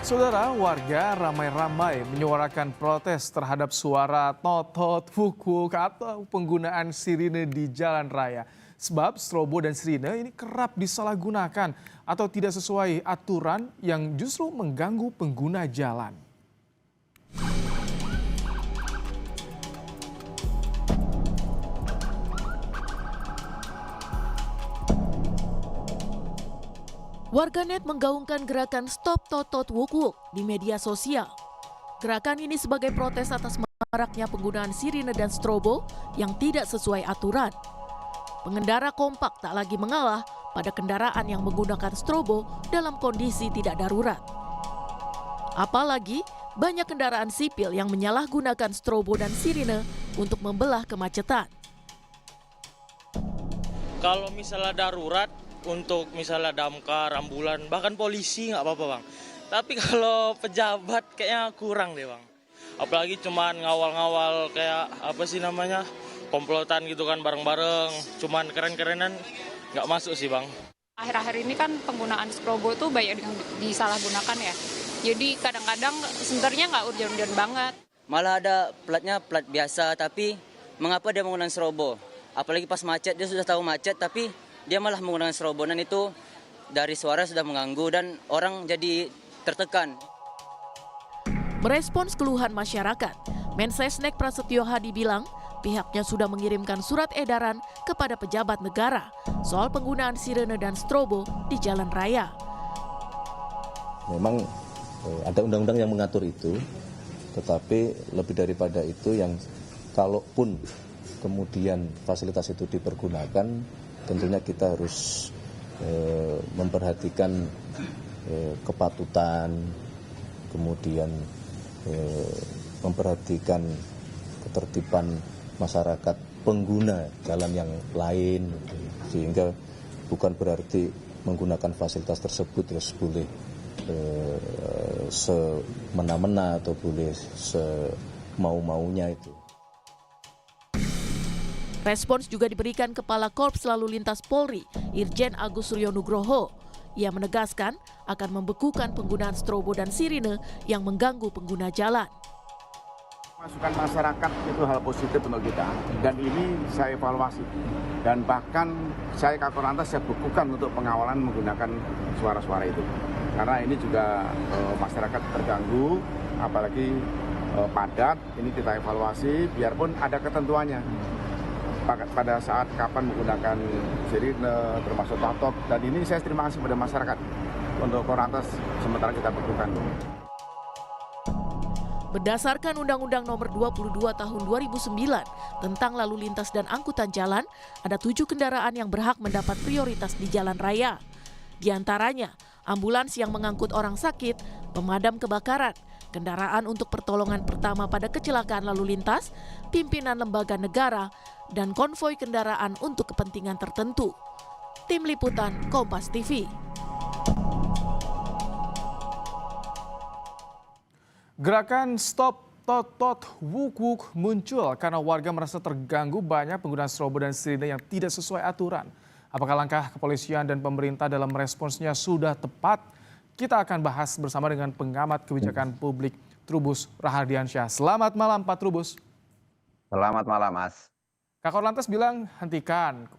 Saudara, warga ramai-ramai menyuarakan protes terhadap suara totot, wuk-wuk atau penggunaan sirine di jalan raya. Sebab strobo dan sirine ini kerap disalahgunakan atau tidak sesuai aturan yang justru mengganggu pengguna jalan. Warganet menggaungkan gerakan Stop Totot Wuk Wuk di media sosial. Gerakan ini sebagai protes atas maraknya penggunaan sirine dan strobo yang tidak sesuai aturan. Pengendara kompak tak lagi mengalah pada kendaraan yang menggunakan strobo dalam kondisi tidak darurat. Apalagi banyak kendaraan sipil yang menyalahgunakan strobo dan sirine untuk membelah kemacetan. Kalau misalnya darurat, untuk misalnya damkar, ambulan, bahkan polisi nggak apa-apa bang. Tapi kalau pejabat kayaknya kurang deh bang. Apalagi cuman ngawal-ngawal kayak apa sih namanya, komplotan gitu kan bareng-bareng. Cuman keren-kerenan nggak masuk sih bang. Akhir-akhir ini kan penggunaan strobo tuh banyak yang disalahgunakan ya. Jadi kadang-kadang sebenarnya nggak urgent-urgent banget. Malah ada platnya plat biasa, tapi mengapa dia menggunakan strobo? Apalagi pas macet, dia sudah tahu macet, tapi dia malah menggunakan strobo, dan itu dari suara sudah mengganggu dan orang jadi tertekan. Merespons keluhan masyarakat, Mensesnek Prasetyo Hadi bilang pihaknya sudah mengirimkan surat edaran kepada pejabat negara soal penggunaan sirene dan strobo di jalan raya. Memang ada undang-undang yang mengatur itu, tetapi lebih daripada itu yang kalaupun kemudian fasilitas itu dipergunakan, tentunya kita harus memperhatikan kepatutan, kemudian memperhatikan ketertiban masyarakat pengguna jalan yang lain, sehingga bukan berarti menggunakan fasilitas tersebut terus boleh semena-mena atau boleh semau-maunya itu. Respons juga diberikan Kepala Korps Lalu Lintas Polri, Irjen Agus Suryo Nugroho. Ia menegaskan akan membekukan penggunaan strobo dan sirine yang mengganggu pengguna jalan. Masukan masyarakat itu hal positif untuk kita, dan ini saya evaluasi. Dan bahkan saya Kakor Lantas saya bekukan untuk pengawalan menggunakan suara-suara itu. Karena ini juga masyarakat terganggu, apalagi padat, ini kita evaluasi biarpun ada ketentuannya. Pada saat kapan menggunakan sirine, termasuk totot, dan ini saya terima kasih kepada masyarakat untuk Korlantas sementara kita bekukan. Berdasarkan Undang-Undang Nomor 22 Tahun 2009 tentang lalu lintas dan angkutan jalan, ada 7 kendaraan yang berhak mendapat prioritas di jalan raya. Di antaranya, ambulans yang mengangkut orang sakit, pemadam kebakaran, kendaraan untuk pertolongan pertama pada kecelakaan lalu lintas, pimpinan lembaga negara, dan konvoi kendaraan untuk kepentingan tertentu. Tim Liputan Kompas TV. Gerakan Stop Totot Wuk Wuk muncul karena warga merasa terganggu banyak penggunaan strobo dan sirine yang tidak sesuai aturan. Apakah langkah kepolisian dan pemerintah dalam responsnya sudah tepat? Kita akan bahas bersama dengan pengamat kebijakan publik Trubus Rahardiansyah. Selamat malam Pak Trubus. Selamat malam Mas. Kakor Lantas bilang hentikan.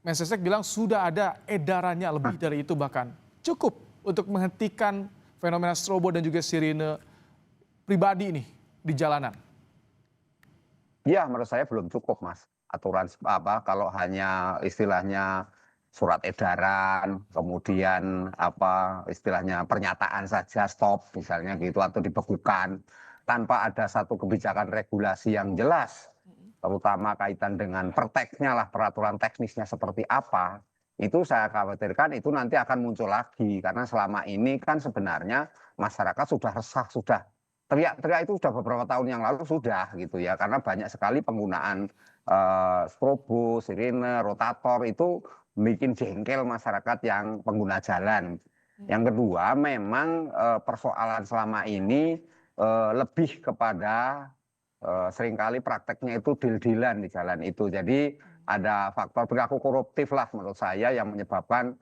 Mensesnek bilang sudah ada edarannya, lebih dari itu bahkan. Cukup untuk menghentikan fenomena strobo dan juga sirine pribadi ini di jalanan. Ya, menurut saya belum cukup Mas. Aturan apa kalau hanya istilahnya surat edaran, kemudian apa istilahnya pernyataan saja stop misalnya gitu, atau dibekukan tanpa ada satu kebijakan regulasi yang jelas, terutama kaitan dengan perteksnya lah, peraturan teknisnya seperti apa, itu saya khawatirkan itu nanti akan muncul lagi, karena selama ini kan sebenarnya masyarakat sudah resah, sudah teriak-teriak itu sudah beberapa tahun yang lalu sudah gitu ya, karena banyak sekali penggunaan strobo, sirine, rotator itu bikin jengkel masyarakat yang pengguna jalan. Yang kedua, memang persoalan selama ini lebih kepada seringkali prakteknya itu deal-dealan di jalan itu. Jadi ada faktor perilaku koruptif lah menurut saya yang menyebabkan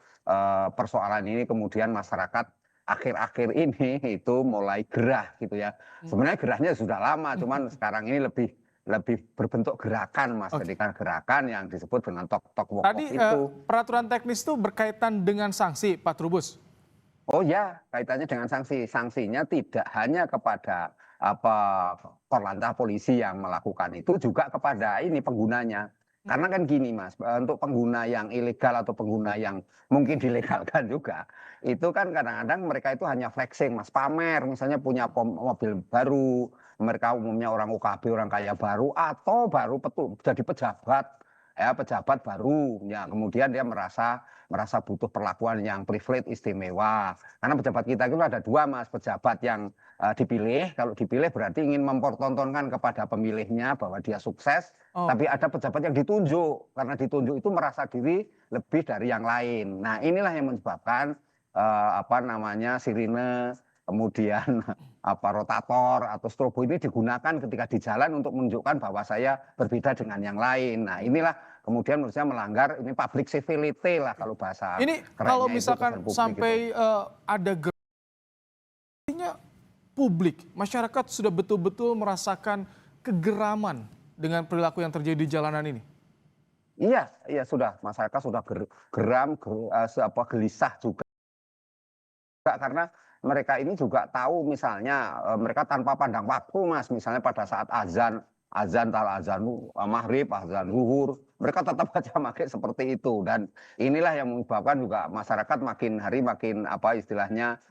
persoalan ini kemudian masyarakat akhir-akhir ini itu mulai gerah gitu ya. Sebenarnya gerahnya sudah lama, cuman sekarang ini lebih berbentuk gerakan, Mas. Oke. Ketika gerakan yang disebut dengan tok-tok walk Tadi itu. peraturan teknis itu berkaitan dengan sanksi, Pak Trubus. Oh ya, kaitannya dengan sanksi. Sanksinya tidak hanya kepada korlantas polisi yang melakukan itu, juga kepada ini penggunanya. Karena kan gini Mas, untuk pengguna yang ilegal atau pengguna yang mungkin dilegalkan juga, itu kan kadang-kadang mereka itu hanya flexing Mas, pamer, misalnya punya mobil baru, mereka umumnya orang UKB, orang kaya baru, atau baru jadi pejabat, ya pejabat baru, ya kemudian dia merasa butuh perlakuan yang privilege istimewa. Karena pejabat kita itu ada dua Mas, pejabat yang dipilih, kalau dipilih berarti ingin mempertontonkan kepada pemilihnya bahwa dia sukses, tapi ada pejabat yang ditunjuk, karena ditunjuk itu merasa diri lebih dari yang lain. Nah inilah yang menyebabkan sirine, kemudian rotator atau strobo ini digunakan ketika di jalan untuk menunjukkan bahwa saya berbeda dengan yang lain. Nah inilah kemudian menurut saya melanggar ini public civility lah kalau bahasa Ini kerennya kalau itu, misalkan kesan publik sampai itu. ada artinya publik, masyarakat sudah betul-betul merasakan kegeraman dengan perilaku yang terjadi di jalanan ini. Iya, iya sudah masyarakat sudah geram, gelisah juga karena mereka ini juga tahu misalnya mereka tanpa pandang waktu Mas, misalnya pada saat azan maghrib, azan zuhur, mereka tetap aja pakai seperti itu, dan inilah yang menyebabkan juga masyarakat makin hari makin istilahnya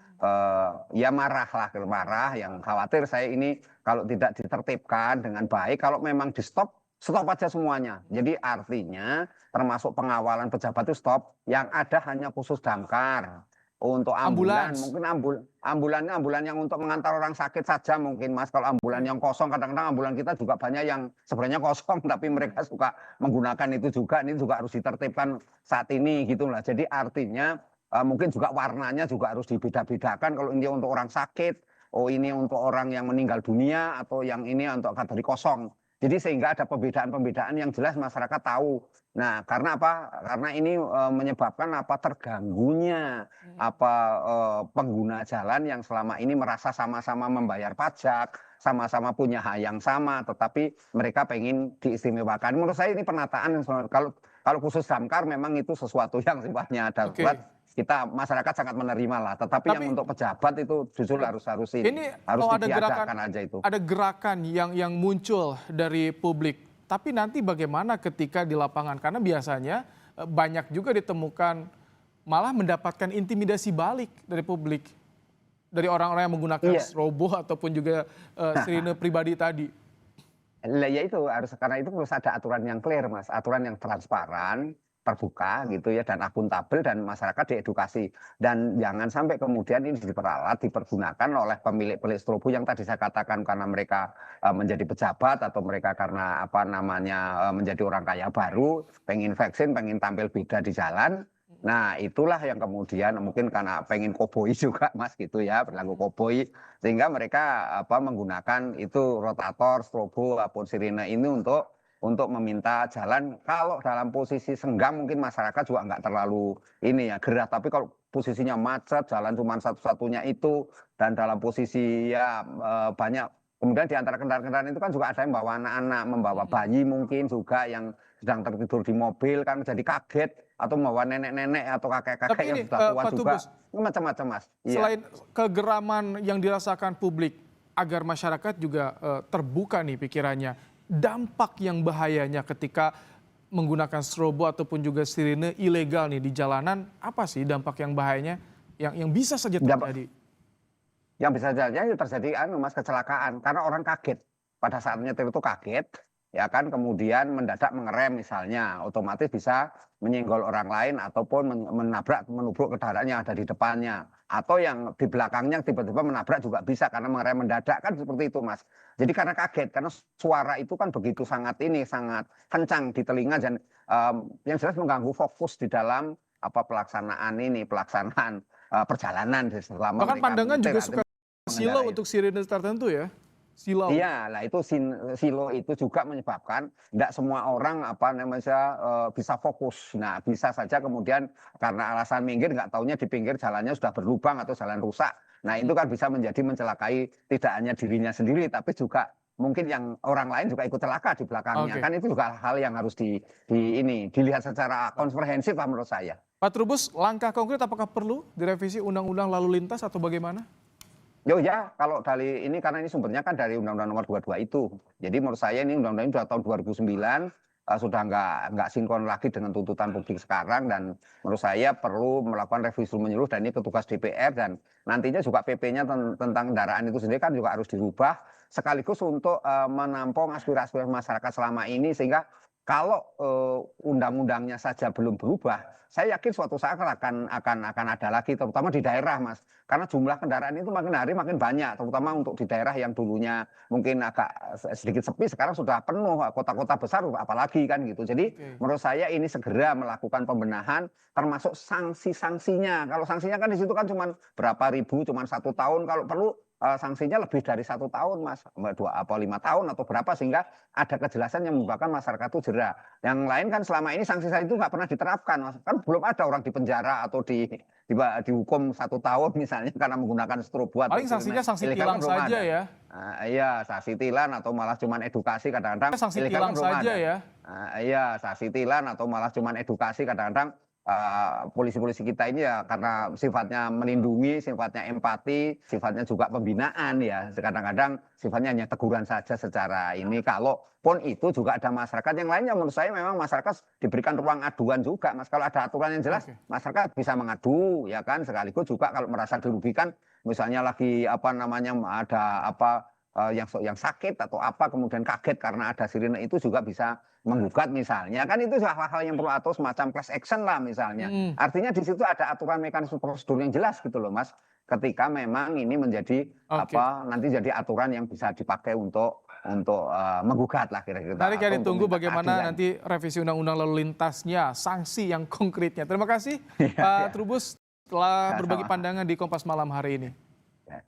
ya marah, yang khawatir saya ini kalau tidak ditertibkan dengan baik, kalau memang di stop aja semuanya. Jadi artinya termasuk pengawalan pejabat itu stop, yang ada hanya khusus damkar. Untuk ambulan, mungkin ambulan yang untuk mengantar orang sakit saja mungkin Mas. Kalau ambulan yang kosong, kadang-kadang ambulan kita juga banyak yang sebenarnya kosong, tapi mereka suka menggunakan itu juga. Ini juga harus ditertibkan saat ini gitulah. Jadi artinya mungkin juga warnanya juga harus dibeda-bedakan. Kalau ini untuk orang sakit, ini untuk orang yang meninggal dunia, atau yang ini untuk kategori kosong. Jadi sehingga ada pembedaan-pembedaan yang jelas masyarakat tahu. Nah, karena apa? Karena ini menyebabkan terganggunya pengguna jalan yang selama ini merasa sama-sama membayar pajak, sama-sama punya hak yang sama, tetapi mereka pengen diistimewakan. Menurut saya ini penataan. Kalau khusus damkar memang itu sesuatu yang sifatnya darurat. Kita masyarakat sangat menerima lah, tetapi yang untuk pejabat itu justru harus harus diadakan aja itu. Ada gerakan yang muncul dari publik, tapi nanti bagaimana ketika di lapangan? Karena biasanya banyak juga ditemukan malah mendapatkan intimidasi balik dari publik, dari orang-orang yang menggunakan strobo ataupun juga sirine pribadi tadi. Lah ya itu karena itu harus ada aturan yang clear Mas, aturan yang transparan, terbuka gitu ya, dan akuntabel, dan masyarakat diedukasi, dan jangan sampai kemudian ini dipergunakan oleh pemilik strobo yang tadi saya katakan karena mereka menjadi pejabat, atau mereka karena menjadi orang kaya baru, pengen vaksin, pengen tampil beda di jalan. Nah itulah yang kemudian mungkin karena pengen koboi juga Mas gitu ya, berlaku koboi, sehingga mereka menggunakan itu rotator, strobo ataupun sirine ini untuk meminta jalan. Kalau dalam posisi senggang mungkin masyarakat juga nggak terlalu gerah, tapi kalau posisinya macet, jalan cuma satu-satunya itu, dan dalam posisi banyak, kemudian di antara kendaraan-kendaraan itu kan juga ada yang bawa anak-anak, membawa bayi mungkin juga yang sedang tertidur di mobil, kan jadi kaget, atau membawa nenek-nenek atau kakek-kakek yang sudah tua juga, macam-macam Mas. Selain kegeraman yang dirasakan publik, agar masyarakat juga terbuka nih pikirannya, dampak yang bahayanya ketika menggunakan strobo ataupun juga sirine ilegal nih di jalanan, apa sih dampak yang bahayanya yang bisa saja terjadi? Yang bisa terjadi Mas, kecelakaan, karena orang kaget pada saat nyetir itu kaget, ya kan, kemudian mendadak mengerem misalnya, otomatis bisa menyenggol orang lain ataupun menubruk kendaraan yang ada di depannya, atau yang di belakangnya tiba-tiba menabrak juga bisa karena mengerem mendadak, kan seperti itu Mas. Jadi karena kaget, karena suara itu kan begitu sangat kencang di telinga, dan yang jelas mengganggu fokus di dalam pelaksanaan perjalanan selama bahkan pandangan juga suka silau untuk sirine tertentu ya. silau. Iya, lah itu silo itu juga menyebabkan tidak semua orang bisa fokus. Nah, bisa saja kemudian karena alasan minggir nggak taunya di pinggir jalannya sudah berlubang atau jalan rusak. Nah, itu kan bisa menjadi mencelakai tidak hanya dirinya sendiri tapi juga mungkin yang orang lain juga ikut celaka di belakangnya. Oke. Kan itu juga hal yang harus dilihat secara komprehensif lah menurut saya. Pak Trubus, langkah konkret apakah perlu direvisi Undang-Undang Lalu Lintas atau bagaimana? Ya, kalau dari ini karena ini sumbernya kan dari Undang-Undang Nomor 22 itu. Jadi menurut saya ini Undang-Undang ini sudah tahun 2009 sudah nggak sinkron lagi dengan tuntutan publik sekarang dan menurut saya perlu melakukan revisi menyeluruh dan ini petugas DPR dan nantinya juga PP-nya tentang kendaraan itu sendiri kan juga harus dirubah sekaligus untuk menampung aspirasi masyarakat selama ini sehingga kalau undang-undangnya saja belum berubah, saya yakin suatu saat akan ada lagi, terutama di daerah, Mas. Karena jumlah kendaraan itu makin hari makin banyak, terutama untuk di daerah yang dulunya mungkin agak sedikit sepi, sekarang sudah penuh. Kota-kota besar, apalagi kan gitu. Jadi menurut saya ini segera melakukan pembenahan, termasuk sanksi-sanksinya. Kalau sanksinya kan di situ kan cuma berapa ribu, cuma 1 tahun. Kalau perlu sanksinya lebih dari 1 tahun, Mas, 5 tahun atau berapa sehingga ada kejelasan yang menyebabkan masyarakat itu jera. Yang lain kan selama ini sanksi itu nggak pernah diterapkan, Mas. Kan belum ada orang di penjara atau dihukum 1 tahun misalnya karena menggunakan strobo. Paling sanksinya sanksi tilang saja ya. Iya, sanksi tilang atau malah cuman edukasi kadang-kadang. Sanksi tilang saja ya. Iya, sanksi tilang atau malah cuman edukasi kadang-kadang. Polisi-polisi kita ini ya karena sifatnya melindungi, sifatnya empati, sifatnya juga pembinaan ya. Kadang-kadang sifatnya hanya teguran saja secara ini. Kalaupun itu juga ada masyarakat yang lainnya menurut saya memang masyarakat diberikan ruang aduan juga, Mas. Kalau ada aturan yang jelas, masyarakat bisa mengadu ya kan. Sekaligus juga kalau merasa dirugikan, misalnya lagi ada yang sakit atau apa kemudian kaget karena ada sirine itu juga bisa menggugat misalnya kan itu hal-hal yang perlu atau semacam class action lah misalnya. Artinya di situ ada aturan mekanisme prosedur yang jelas gitu loh, Mas. Ketika memang ini menjadi nanti jadi aturan yang bisa dipakai untuk menggugat lah kira-kira. Menarik ya, ditunggu bagaimana nanti revisi Undang-Undang Lalu Lintasnya, sanksi yang konkretnya. Terima kasih Pak Trubus telah berbagi pandangan di Kompas Malam hari ini.